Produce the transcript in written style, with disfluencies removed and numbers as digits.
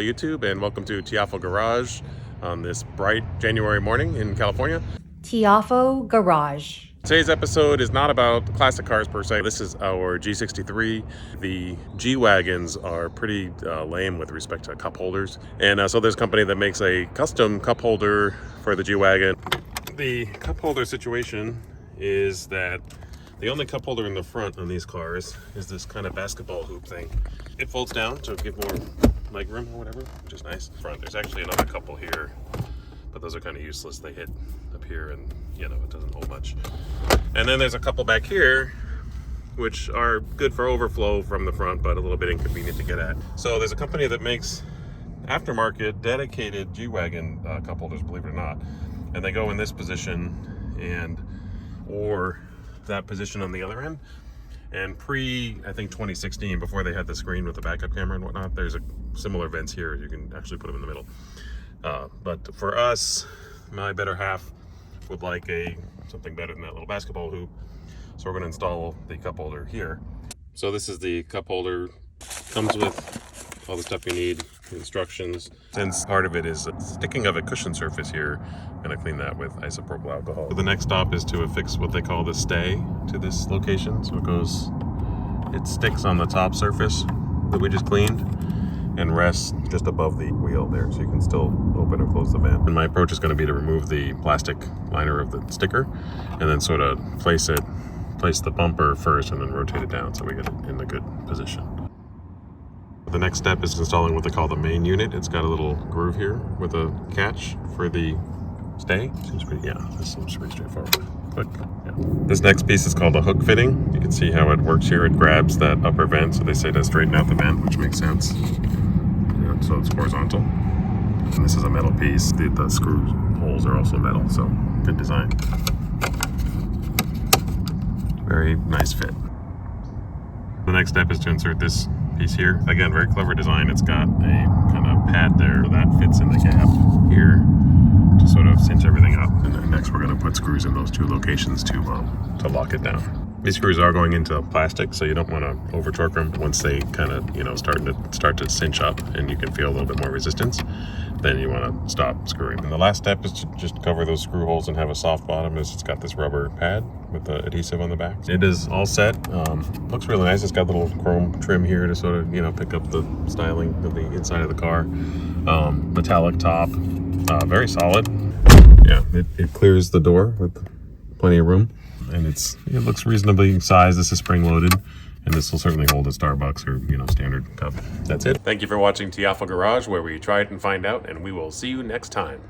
YouTube, and welcome to Tiafo Garage on this bright January morning in California. Tiafo Garage. Today's episode is not about classic cars per se. This is our G63. The G-Wagons are pretty lame with respect to cup holders. And so there's a company that makes a custom cup holder for the G-Wagon. The cup holder situation is that the only cup holder in the front on these cars is this kind of basketball hoop thing. It folds down to give more leg room or whatever, which is nice. Front, there's actually another couple here, but those are kind of useless. They hit up here and, you know, it doesn't hold much. And then there's a couple back here, which are good for overflow from the front, but a little bit inconvenient to get at. So there's a company that makes aftermarket dedicated G-Wagon cup holders, believe it or not. And they go in this position or that position on the other end. And I think 2016, before they had the screen with the backup camera and whatnot, there's a similar vents here. You can actually put them in the middle. But for us, my better half would like something better than that little basketball hoop. So we're going to install the cup holder here. So this is the cup holder. Comes with all the stuff you need, instructions. Since part of it is sticking of a cushion surface here, I'm going to clean that with isopropyl alcohol. So the next stop is to affix what they call the stay to this location. So it sticks on the top surface that we just cleaned and rests just above the wheel there, so you can still open and close the vent. And my approach is going to be to remove the plastic liner of the sticker and then sort of place the bumper first and then rotate it down so we get it in a good position. The next step is installing what they call the main unit. It's got a little groove here with a catch for the stay. This seems pretty straightforward. Quick, yeah. This next piece is called a hook fitting. You can see how it works here. It grabs that upper vent, so they say to straighten out the vent, which makes sense. Yeah, so it's horizontal. And this is a metal piece. The screw holes are also metal, so good design. Very nice fit. The next step is to insert this piece here. Again, very clever design. It's got a kind of pad there that fits in the gap here to sort of cinch everything up. And then next we're going to put screws in those two locations to lock it down. These screws are going into plastic, so you don't want to over torque them. Once they kind of, start to cinch up and you can feel a little bit more resistance, then you want to stop screwing. And the last step is to just cover those screw holes and have a soft bottom. It's got this rubber pad with the adhesive on the back. It is all set. Looks really nice. It's got a little chrome trim here to sort of, pick up the styling of the inside of the car. Metallic top, very solid. Yeah, it clears the door with plenty of room. And it looks reasonably sized. This is spring loaded, and this will certainly hold a Starbucks or standard cup. That's it. Thank you for watching Tiafo Garage, where we try it and find out, and we will see you next time.